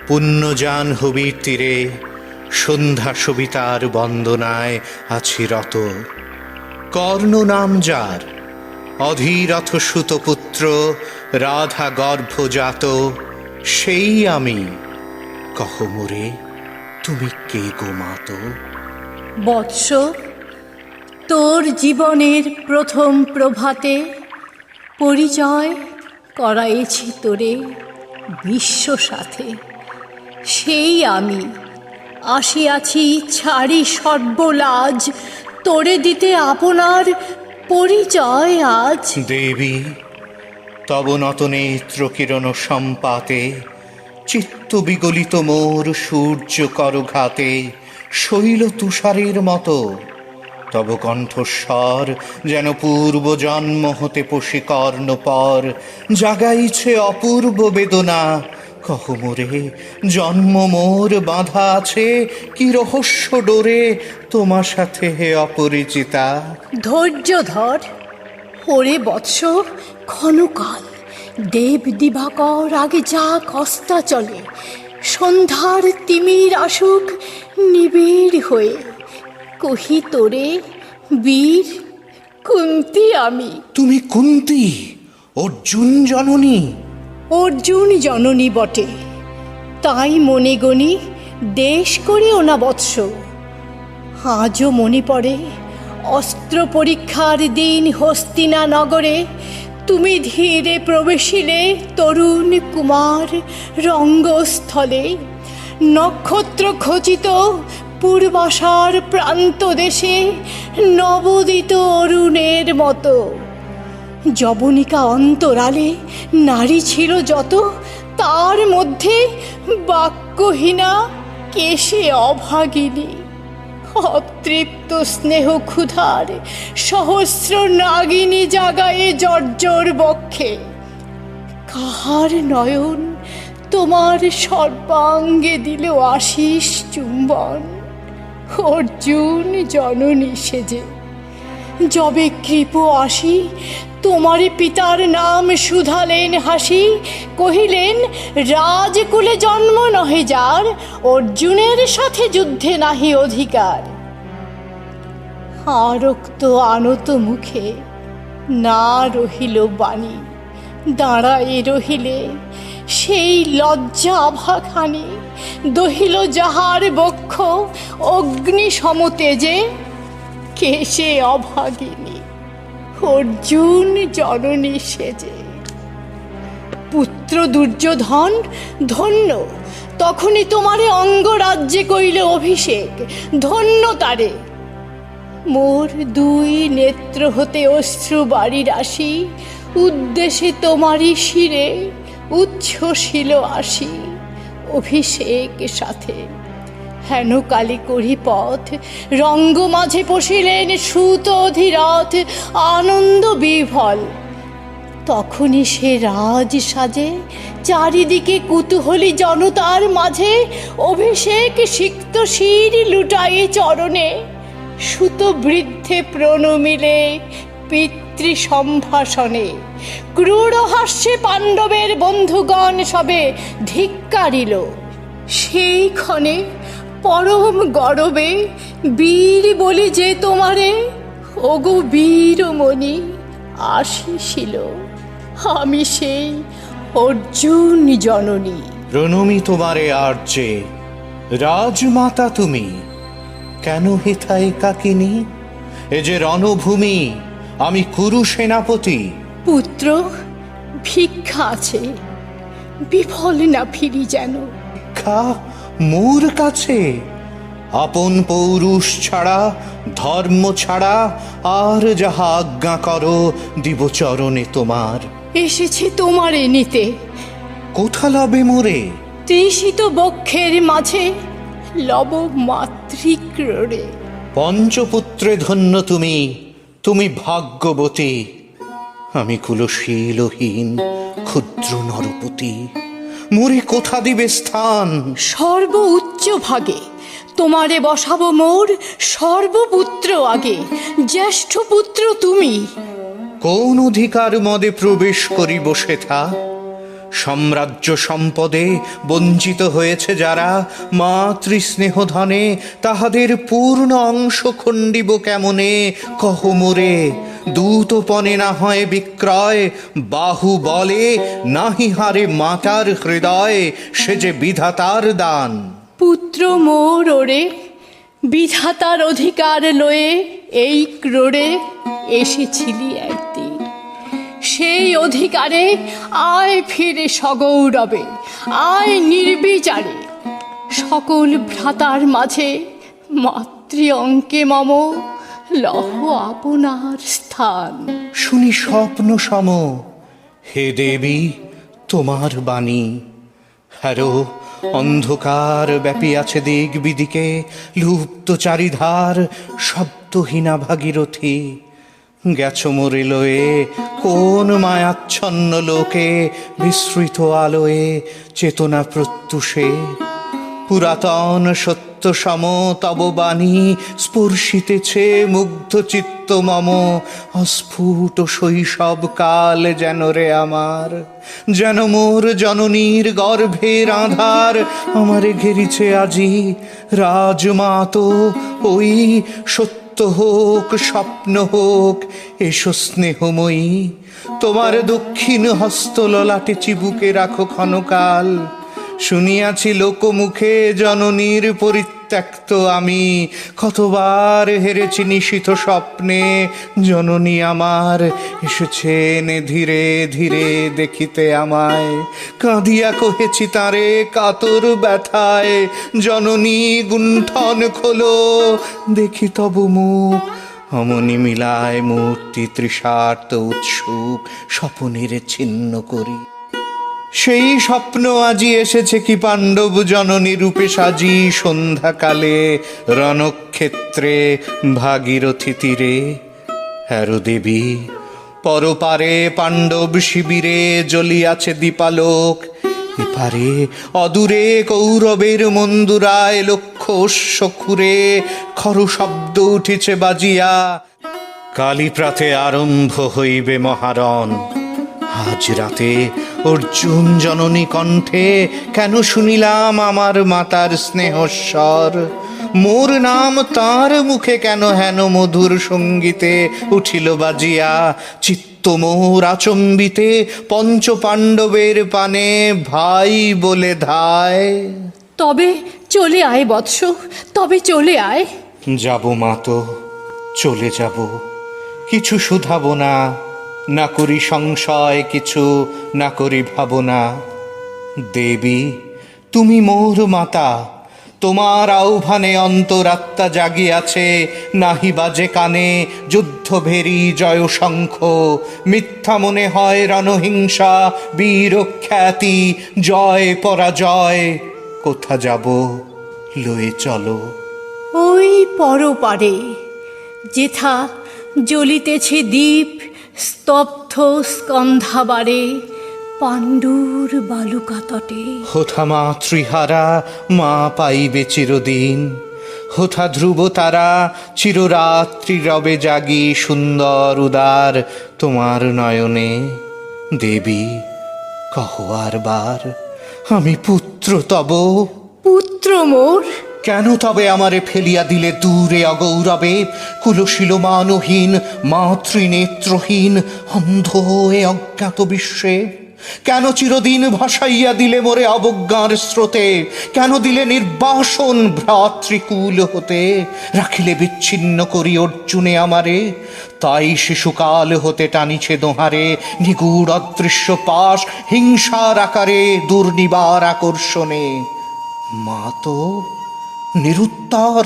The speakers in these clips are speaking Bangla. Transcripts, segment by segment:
পুণ্য জাহ্নবীর তীরে সন্ধ্যা সবিতার বন্দনায় আছি রত। কর্ণ নাম যার, অধীরথ সুতপুত্র, রাধা গর্ভজাত, সেই আমি। কহ মোরে, তুমি কে গো মাতো? বৎস, তোর জীবনের প্রথম প্রভাতে পরিচয় করাইছি তোরে বিশ্ব সাথে। সেই আমি আসিয়াছি ছাড়ি সর্বলাজ, তোরে দিতে আপনার পরিচয় আজ। দেবী, তব নত নেত্র কিরণ সম্পাতে, চিত্ত বিগলিত মোর সূর্য করঘাতে, শৈল তুষারের মতো তব কণ্ঠস্বর যেন পূর্ব জন্ম হতে পশি কর্ণপর, জাগাইছে অপূর্ব বেদনা। কহ মোরে, জন্ম মোর বাঁধা আছে কি রহস্য ডোরে তোমার সাথে হে অপরিচিতা? ধৈর্য ধর ওরে বৎস, ক্ষণকাল দেব দিবাকর আগে যা কস্তা চলে, সন্ধ্যার তিমির আসুক নিবিড় হয়ে। কহি তোরে বীর, কুন্তি আমি। তুমি কুন্তি, অর্জুন জননী? অর্জুন জননী বটে, তাই মনে গণি দেশ করিও না বৎস। আজও মনে পড়ে অস্ত্র পরীক্ষার দিন হস্তিনা নগরে, তুমি ধীরে প্রবেশিলে তরুণ কুমার রঙ্গস্থলে। নক্ষত্র খচিত পূর্বাশার প্রান্ত দেশে, নবোদিত অরুণের মতো। যবনিকা অন্তরালে নারী ছিল যত, তার মধ্যে বাক্যহীনা কেশে অভাগিনী। অতৃপ্ত স্নেহ ক্ষুধার সহস্র নাগিনী জাগায়ে জর্জর বক্ষে। কাহার নয়ন তোমার সর্বাঙ্গে দিল আশিস চুম্বন? অর্জুন জননী সেজে। যবে কৃপ আসি তোমারে পিতার নাম শুধালেন হাসি, কহিলেন রাজকুলে জন্ম নহে যার, অর্জুনের সাথে যুদ্ধে নাহি অধিকার। আরক্ত আনত মুখে না রহিল বাণী, দাঁড়ায়ে রহিলে সেই লজ্জা আভাখানি। দহিল যাহার বক্ষ অগ্নি সমতেজে, কেশে অভাগিনী অর্জুন জননী সেজে। পুত্র দুর্যোধন ধন্য, তখনই তোমারে অঙ্গরাজ্যে কইলে অভিষেক, ধন্য তারে। মোর দুই নেত্র হতে অশ্রু বাড়ি রাশি, উদ্দেশে তোমারই শিরে উচ্ছ্বসিল আসি অভিষেক সাথে। হেন কালী করি পথ, রঙ্গ মাঝে পশিলেন সুত অধিরথ আনন্দ বিভল। তখনই সে রাজ সাজে, চারিদিকে কুতূহলী জনতার মাঝে, অভিষেক সিক্ত শির লুটায়ে চরণে। সুত বৃদ্ধে প্রণমিলে পিতৃ সম্ভাষণে, ক্রূর হাস্যে পাণ্ডবের বন্ধুগণ সবে ধিক্কারিল। সেই ক্ষণে পরম গরবে বীর বলি যে তোমারে, ওগো বীরমণি আসিছিল, আমি সেই অর্জুন জননী। প্রণমি তোমারে আর্যে, রাজমাতা তুমি। কেন হেথায় কাকিনী? এ যে রণভূমি, আমি কুরু সেনাপতি। পুত্র, ভিক্ষা আছে, বিফল না ফিরি যেন। খা মোর কাছে? আপন পৌরুষ ছাড়া, ধর্ম ছাড়া আর যাহা আজ্ঞা করো দিব চরণে তোমার। এসেছে তোমারে নিতে, কোথা লবে মোরে? তৃষিত বক্ষের মাঝে লব মাতৃক্রোড়ে। পঞ্চপুত্রে ধন্য তুমি, তুমি ভাগ্যবতী। আমি কুলশীলহীন ক্ষুদ্র নরপতি, মোরে কোথা দিবে স্থান? সর্ব উচ্চ ভাগে তোমারে বসাবো মোর সর্বপুত্র আগে, জ্যেষ্ঠ পুত্র তুমি। কোন অধিকার মদে প্রবেশ করি বসে থা? সাম্রাজ্য সম্পদে বঞ্চিত হয়েছে যারা, মাতৃস্নেহ ধনে তাহাদের পূর্ণ অংশ খণ্ডিব কেমনে, কহ মোরে। দূতপনে না হয় বিক্রয়, বাহু বলে নাহি হারে মাতার হৃদয়, সে যে বিধাতার দান। পুত্র মোর ওরে, বিধাতার অধিকার লয়ে এই ক্রোড়ে এসেছিলি একদিন। সেই অধিকারে আয় ফিরে সগৌরবে, আয় নির্বিচারে। সকল ভ্রাতার মাঝে মাতৃ অঙ্কে মম লহ আপনার স্থান। শুনি স্বপ্ন সম, হে দেবী তোমার বাণী। হ্যারো অন্ধকার ব্যাপিয়াছে দিক বিদিকে, লুপ্ত চারিধার শব্দহীনা ভাগীরথী। গেছ মোরে লয়ে কোন মায়াচ্ছন্ন লোকে, বিস্মৃত আলোয়ে চেতনা প্রত্যুষে। পুরাতন সত্য সম তব বাণী স্পর্শিতেছে মুগ্ধ চিত্ত মম। অস্ফুট শৈশব কাল যেন রে আমার, যেন মোর জননীর গর্ভের আধার। আমারে ঘেরিছে আজি রাজমাতো, ওই সত্য হোক স্বপ্ন হোক এসো স্নেহময়ী। তোমার দক্ষিণ হস্ত ললাটে চিবুকে রাখো ক্ষণকাল। শুনিয়াছি লোকমুখে জননীর পরিত্যক্ত আমি, কতবার হেরেছি নিশীথ স্বপ্নে। জননী আমার এসেছেন ধীরে ধীরে দেখিতে আমায়, কাঁদিয়া কহেছি তারে কাতর ব্যথায়। জননী গুণ্ঠন খোলো দেখি তব মুখ, অমনি মিলায় মূর্তি তৃষার্ত উৎসুক স্বপনের ছিন্ন করি। সেই স্বপ্ন আজি এসেছে কি পাণ্ডব জননী রূপে সাজি, সন্ধ্যাকালে রণক্ষেত্রে ভাগীরথী তীরে। হ্যারো দেবী পরপারে পাণ্ডব শিবিরে জ্বলিয়াছে দীপালোক। এপারে অদূরে কৌরবের মন্দুরায় লক্ষ অশ্ব খুরে খর শব্দ উঠিছে বাজিয়া। কালীপ্রাতে আরম্ভ হইবে মহারণ। আজ রাতে অর্জুন জননী কণ্ঠে কেন শুনিলাম আমার মাতার স্নেহস্বর। মোর নাম তার মুখে কেন হেন মধুর সঙ্গীতে উঠিল বাজিয়া। চিত্ত মোর আচম্বিতে পঞ্চ পাণ্ডবের পানে ভাই বলে ধায়। তবে চলে আয় বৎস, তবে চলে আয়। যাব মাতো, চলে যাব, কিছু শুধাবো না। না করি সংশয় কিছু, না করি ভাবনা। দেবী তুমি মোর মাতা, তোমার আহ্বানে অন্তরাত্মা জাগিয়াছে। নাহি বাজে কানে যুদ্ধ ভেরি জয় শঙ্খ, মিথ্যা মনে হয় রণহিংসা বীর খ্যাতি জয় পরাজয়। কোথা যাব লয়ে চলো। ওই পরপারে যেথা জ্বলিতেছে দ্বীপ স্তব্ধ স্কন্ধাবারে, পাণ্ডুর বালুকা তটে। হোথা মাতৃহারা মা পাইবে চিরদিন, হোথা ধ্রুব তারা চিররাত্রি রবে জাগি সুন্দর উদার তোমার নয়নে। দেবী কহ আর বার আমি পুত্র তব। পুত্র মোর, কেন তবে আমারে ফেলিয়া দিলে দূরে অগৌরবে, কুলশীল মানহীন মাতৃনেত্রহীন অন্ধ এ অজ্ঞাত বিশ্বে? কেন চিরদিন ভাসাইয়া দিলে মোরে অবজ্ঞার স্রোতে? কেন দিলে নির্বাসন ভ্রাতৃকুল হতে? রাখিলে বিচ্ছিন্ন করি অর্জুনে আমারে, তাই শিশুকাল হতে টানিছে দোহারে নিগূঢ় অদৃশ্য পাশ হিংসার আকারে দুর্নিবার আকর্ষণে। মা তো নিরুত্তর,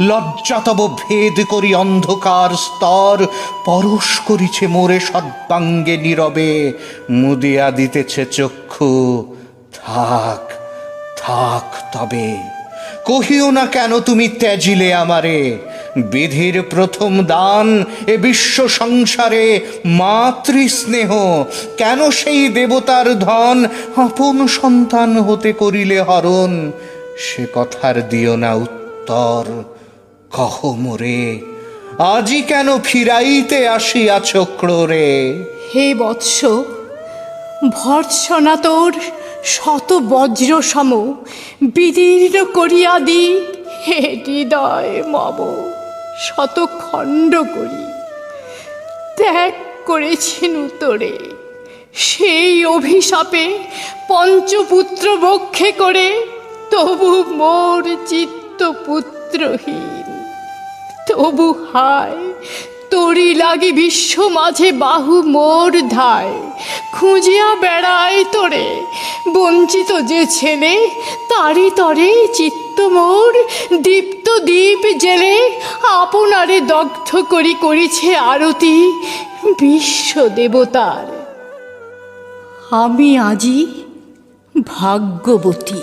লজ্জা তব ভেদ করি অন্ধকার স্তর। পরশ করিছে মোরে সর্বাঙ্গে নীরবে, মুদিয়া দিতেছে চক্ষু। থাক থাক তবে, কহিও না কেন তুমি ত্যাজিলে আমারে। বিধির প্রথম দান এ বিশ্ব সংসারে মাতৃস্নেহ, কেন সেই দেবতার ধন আপন সন্তান হতে করিলে হরণ? সে কথার দিও না উত্তর, কহ মোরে আজি কেন ফিরাইতে আসিয়াছ ক্রোড়ে? হে বৎস, ভর্ৎসনা তোর শত বজ্র সম বিদীর্ণ করিয়া দি, হে হৃদয় মম শত খণ্ড করি। ত্যাগ করেছিনু তোরে সেই অভিশাপে পঞ্চপুত্র বক্ষে করে, তবু মোর চিত্ত পুত্রহীন। তবু হায় তোরি লাগি বিশ্ব মাঝে বাহু মোর ধায়, খুঁজিয়া বেড়ায় তোরে বঞ্চিত যে ছেলে, তারি তরে চিত্ত মোর দীপ্ত দীপ জেলে, আপনারে দগ্ধ করি করিছে আরতি বিশ্ব দেবতার। আমি আজি ভাগ্যবতী,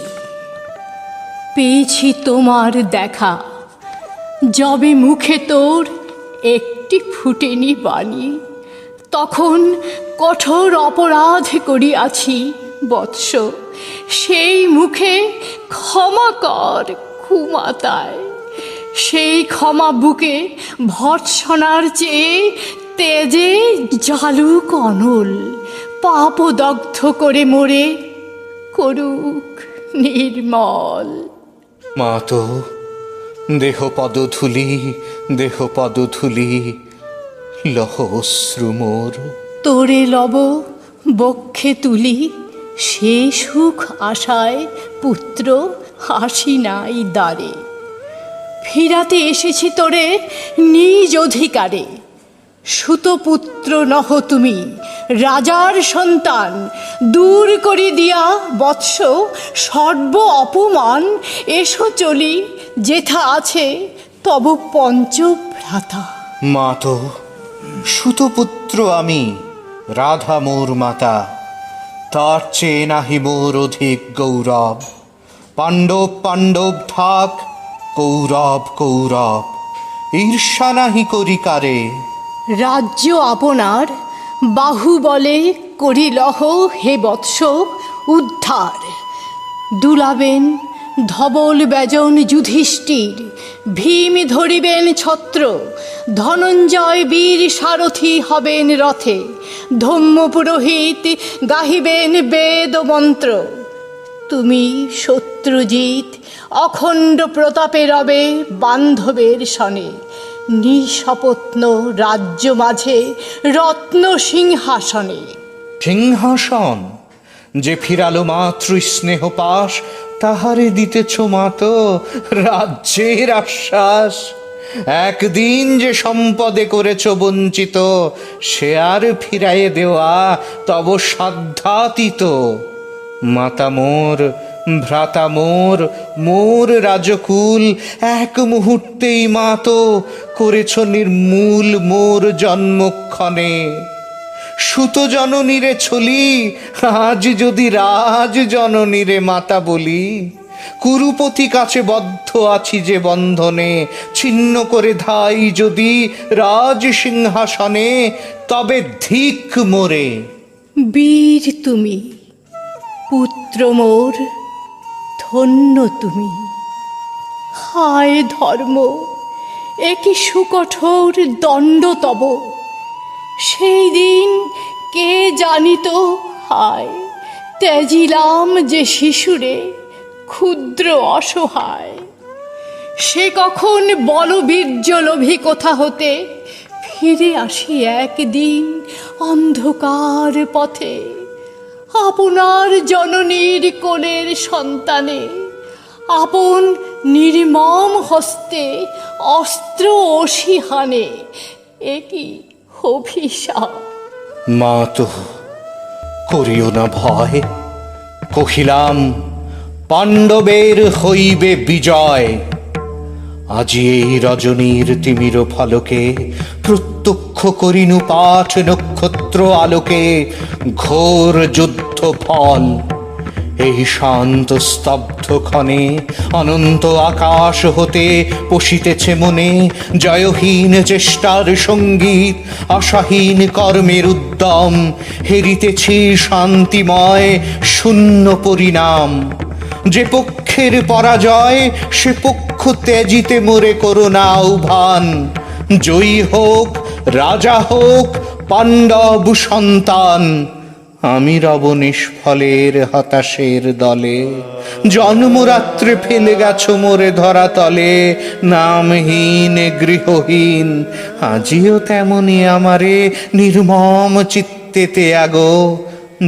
পেয়েছি তোমার দেখা, যবে মুখে তোর একটি ফুটেনি বাণী, তখন কঠোর অপরাধ করিয়াছি বৎস, সেই মুখে ক্ষমা কর কুমাতায়। সেই ক্ষমা বুকে ভর্ৎসনার চেয়ে তেজে জালুক অনল, পাপদগ্ধ করে মোরে করুক নির্মল। মা তো দেহ পদধূলি, দেহ পদধূলি, লহ অশ্রু মোর। তোরে লব বক্ষে তুলি, সে সুখ আশায় পুত্র হাসি নাই দ্বারে। ফিরাতে এসেছি তোরে নিজ অধিকারে, সুতপুত্র নহ তুমি রাজার সন্তান, দূর করি দিয়া বৎস সর্ব অপমান। এসো চলি যেথা আছে তব পঞ্চভ্রাতা। মা তো সুতপুত্র আমি, রাধা মোর মাতা, তার চেয়ে নাহি মোর অধিক গৌরব। পাণ্ডব পাণ্ডব থাক, কৌরব কৌরব, ঈর্ষা নাহি করি কারে। রাজ্য আপনার বাহুবলে করিলহ হে বৎস উদ্ধার। দুলাবেন ধবল ব্যজন যুধিষ্ঠির, ভীম ধরিবেন ছত্র, ধনঞ্জয় বীর সারথি হবেন রথে, ধম্ম পুরোহিত গাহিবেন বেদ মন্ত্র। তুমি শত্রুজিৎ অখণ্ড প্রতাপে রবে বান্ধবের সনে, নিঃস্বপ্ন রাজ্য মাঝে রত্ন সিংহাসনে। সিংহাসন যে ফিরালো মাতৃ স্নেহ পাশ, তাহারে দিতেছ মাত রাজ্যের আশ্বাস। একদিন যে সম্পদে করেছ বঞ্চিত, সে আর ফিরাইয়ে দেওয়া তব সাধ্যাতীত। মাতা মোর, ভ্রাতা মোর, মোর রাজকুল, এক মুহূর্তেই মাত করেছ নির্মূল মোর জন্মক্ষণে। সুত জননীরে ছলি, আজ যদি রাজ জননীরে মাতা বলি। কুরুপতি কাছে বদ্ধ আছি যে বন্ধনে, ছিন্ন করে ধাই যদি রাজ সিংহাসনে, তবে ধিক মোরে। বীর তুমি পুত্র মোর, ধন্য তুমি। হায় ধর্ম, এ কি সুকঠোর দণ্ড তব। সেই দিন কে জানিত, হায় ত্যাজিলাম যে শিশুরে ক্ষুদ্র অসহায়। সে কখন বলবীর্য লোভী কোথা হতে ফিরে আসি একদিন অন্ধকার পথে। আপনার জননীর কোলের সন্তানে আপন নির্মম হস্তে অস্ত্র অসিহানে, এ কি অভিশাপ। মা তো করিও না ভয়, কহিলাম পাণ্ডবের হইবে বিজয়। আজি এই রজনীর তিমির ফলকে, প্রত্যক্ষ করিনু পাঠ নক্ষত্র আলোকে, ঘোর যুদ্ধ ফল। এই শান্ত স্তব্ধ ক্ষণে অনন্ত আকাশ হতে পশিতেছে মনে জয়হীন চেষ্টার সঙ্গীত, আশাহীন কর্মের উদ্যম। হেরিতেছি শান্তিময় শূন্য পরিণাম। যে পক্ষের পরাজয় সে পক্ষ ত্যাজিতে মোরে করোনা আহ্বান। জয়ী হোক রাজা হোক পাণ্ডব সন্তান, আমি রব নিষ্ফলের হতাশের দলে। জন্মরাত্রে ফেলে গেছো মোরে ধরাতলে, নামহীন গৃহহীন আজিও তেমনি আমারে নির্মম চিত্তেতে আগো।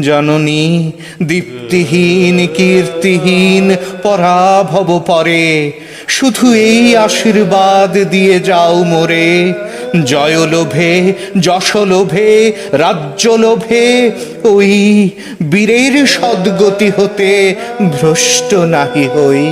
জননী দীপ্তিহীন কীর্তিহীন পরাভব পরে, শুধু এই আশীর্বাদ দিয়ে যাও মোরে, জয় লোভে যশ লোভে রাজ্য লোভে ওই বীরের সদ্গতি হতে ভ্রষ্ট নাহি হই।